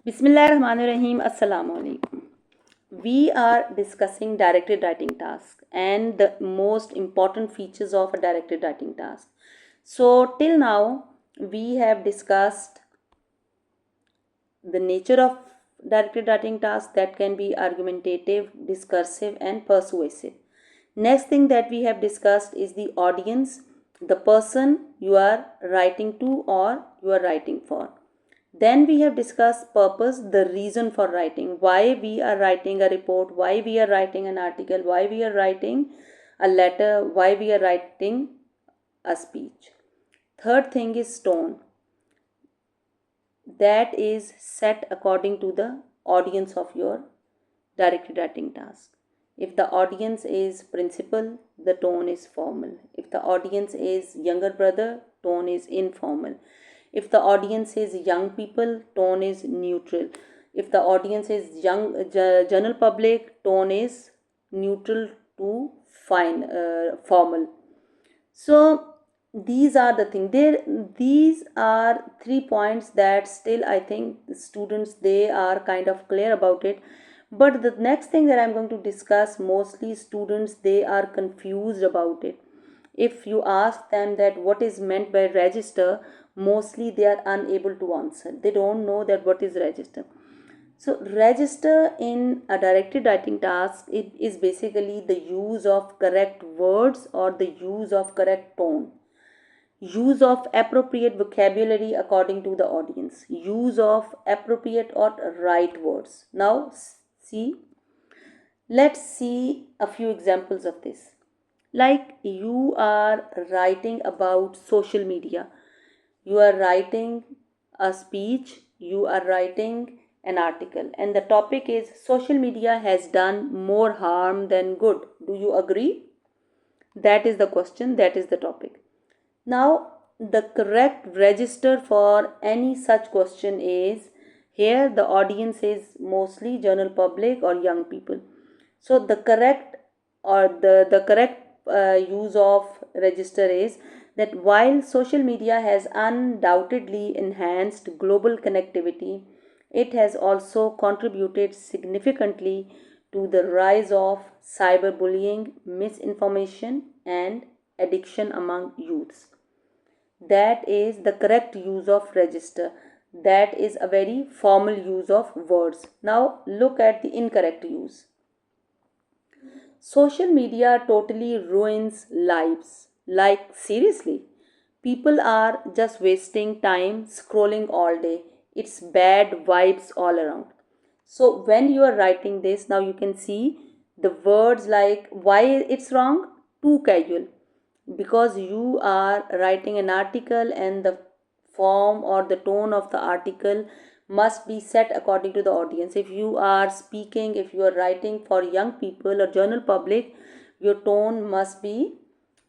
Bismillahirrahmanirrahim. Assalamu alaikum. We are discussing directed writing task and the most important features of a directed writing task. So, till now, we have discussed the nature of directed writing task that can be argumentative, discursive, and persuasive. Next thing that we have discussed is the audience, the person you are writing to or you are writing for. Then we have discussed purpose, the reason for writing, why we are writing a report, why we are writing an article, why we are writing a letter, why we are writing a speech. Third thing is tone, that is set according to the audience of your directed writing task. If the audience is principal, the tone is formal. If the audience is younger brother, tone is informal. If the audience is young people, tone is neutral. If the audience is general public, tone is neutral to fine formal. So these are the thing. These are 3 points that still I think the students they are kind of clear about it. But the next thing that I'm going to discuss, mostly students they are confused about it. If you ask them that what is meant by register, mostly they are unable to answer. They don't know that what is register. So register in a directed writing task, it is basically the use of correct words or the use of correct tone, use of appropriate vocabulary according to the audience, use of appropriate or right words. Now see, let's see a few examples of this. Like you are writing about social media, you are writing a speech, you are writing an article, and the topic is social media has done more harm than good. Do you agree? That is the question, that is the topic. Now, the correct register for any such question is, here the audience is mostly general public or young people. So the correct or the correct use of register is that while social media has undoubtedly enhanced global connectivity, it has also contributed significantly to the rise of cyberbullying, misinformation, and addiction among youths. That is the correct use of register. That is a very formal use of words. Now look at the incorrect use. Social media totally ruins lives. Like, seriously, people are just wasting time scrolling all day. It's bad vibes all around. So, when you are writing this, now you can see the words like why it's wrong, too casual, because you are writing an article and the form or the tone of the article must be set according to the audience. If you are speaking, if you are writing for young people or general public, your tone must be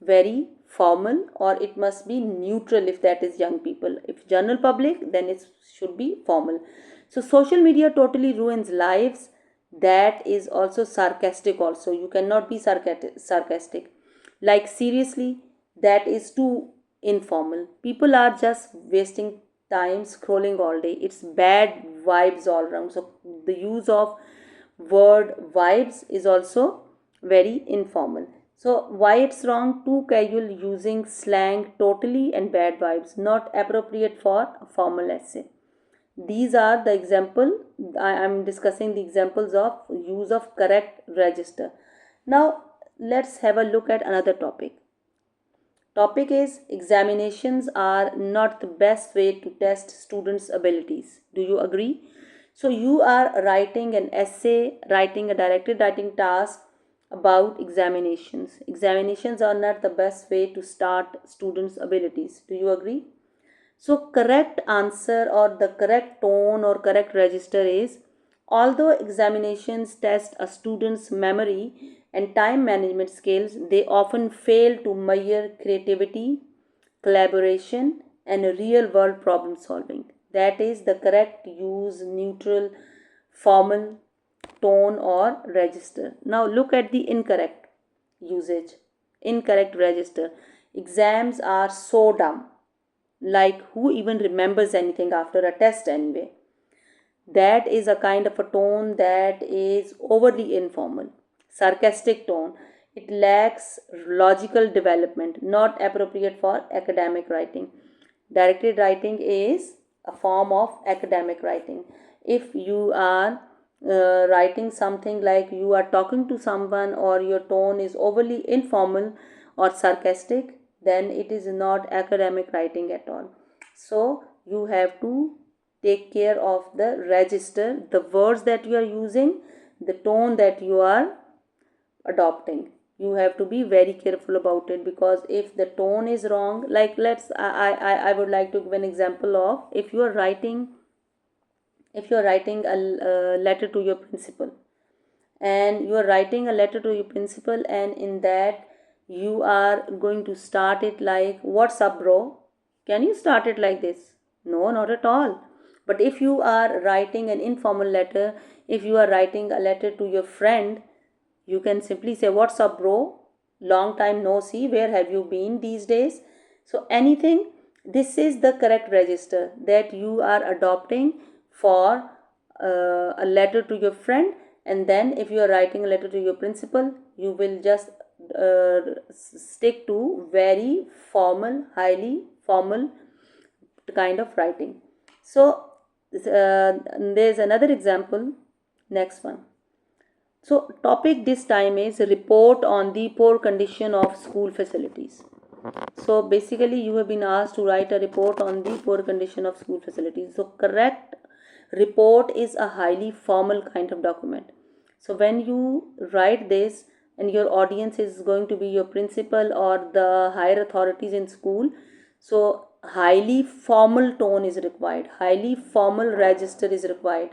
very formal or it must be neutral. If that is young people, if general public, then it should be formal. So social media totally ruins lives. That is also sarcastic. Also, you cannot be sarcastic. Like, seriously, that is too informal. People are just wasting time scrolling all day. It's bad vibes all around. So the use of word vibes is also very informal. So why it's wrong? Too casual, using slang totally, and bad vibes, not appropriate for a formal essay. These are the example. I am discussing the examples of use of correct register. Now let's have a look at another topic. Topic is examinations are not the best way to test students' abilities. Do you agree? So you are writing an essay, writing a directed writing task about examinations. Examinations are not the best way to start students' abilities. Do you agree? So correct answer or the correct tone or correct register is, although examinations test a student's memory and time management skills, they often fail to measure creativity, collaboration, and real world problem solving. That is the correct use neutral, formal, tone or register. Now look at the incorrect usage. Incorrect register. Exams are so dumb. Like, who even remembers anything after a test anyway? That is a kind of a tone that is overly informal. Sarcastic tone. It lacks logical development, not appropriate for academic writing. Directed writing is a form of academic writing. If you are writing something like you are talking to someone, or your tone is overly informal or sarcastic, then it is not academic writing at all. So you have to take care of the register, the words that you are using, the tone that you are adopting. You have to be very careful about it, because if the tone is wrong, like I would like to give an example of, if you are writing a letter to your principal, and you are writing a letter to your principal, and in that you are going to start it like, what's up bro? Can you start it like this? No, not at all. But if you are writing an informal letter, if you are writing a letter to your friend, you can simply say, what's up bro, long time no see, where have you been these days? So anything, this is the correct register that you are adopting for a letter to your friend. And then if you are writing a letter to your principal, you will just stick to very formal, highly formal kind of writing. So there's another example. Next one. So topic this time is report on the poor condition of school facilities. So basically you have been asked to write a report on the poor condition of school facilities. So correct report is a highly formal kind of document. So when you write this and your audience is going to be your principal or the higher authorities in school, so highly formal tone is required, highly formal register is required.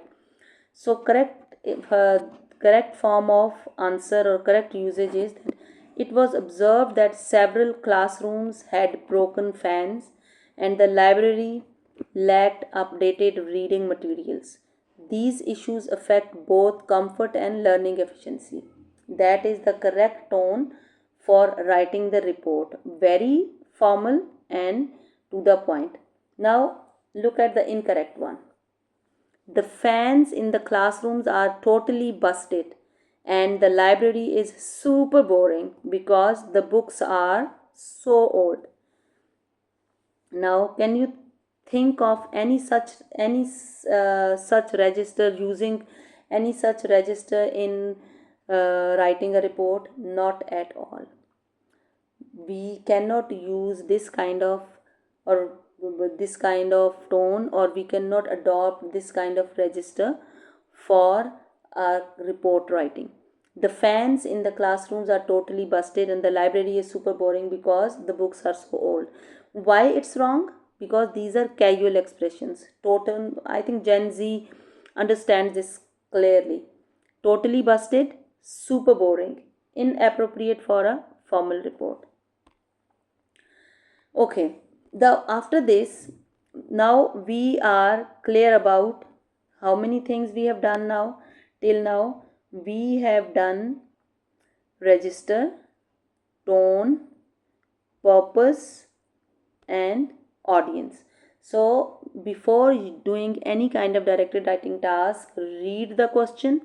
So correct form of answer or correct usage is that it was observed that several classrooms had broken fans and the library lacked updated reading materials. These issues affect both comfort and learning efficiency. That is the correct tone for writing the report. Very formal and to the point. Now look at the incorrect one. The fans in the classrooms are totally busted, and the library is super boring because the books are so old. Now, can you think of any such register, using any such register in writing a report? Not at all. We cannot use this kind of, or this kind of tone, or we cannot adopt this kind of register for our report writing. The fans in the classrooms are totally busted and the library is super boring because the books are so old. Why it's wrong? Because these are casual expressions. Total, I think Gen Z understands this clearly. Totally busted, super boring, inappropriate for a formal report. Okay, the after this, now we are clear about how many things we have done now. Till now we have done register, tone, purpose, and audience. So before doing any kind of directed writing task, read the question,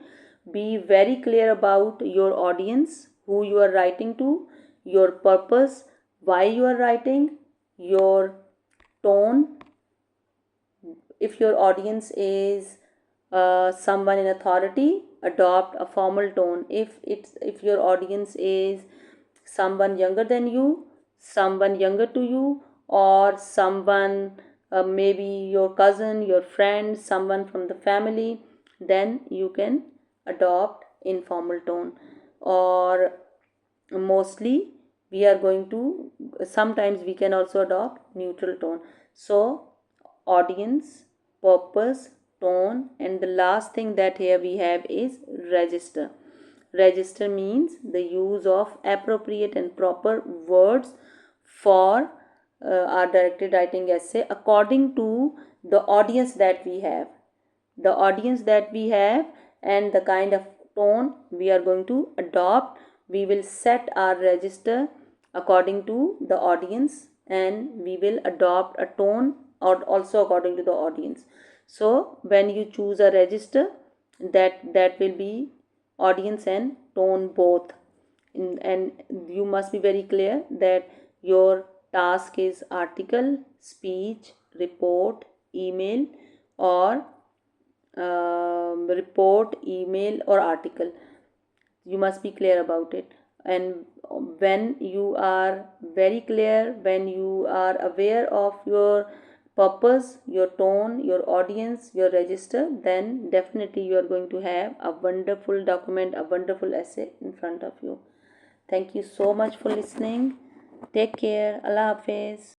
be very clear about your audience, who you are writing to, your purpose, why you are writing, your tone. If your audience is someone in authority, adopt a formal tone. If your audience is someone younger than you, someone younger to you, or someone maybe your cousin, your friend, someone from the family, then you can adopt informal tone. Or mostly we are going to, sometimes we can also adopt neutral tone. So audience, purpose, tone, and the last thing that here we have is register. Register means the use of appropriate and proper words for our directed writing essay according to the audience that we have. The audience that we have and the kind of tone we are going to adopt, we will set our register according to the audience, and we will adopt a tone or also according to the audience. So when you choose a register, that will be audience and tone both. And you must be very clear that your task is article, speech, report, email, or report, email, or article. You must be clear about it. And when you are very clear, when you are aware of your purpose, your tone, your audience, your register, then definitely you are going to have a wonderful document, a wonderful essay in front of you. Thank you so much for listening. Take care. Allah Hafiz.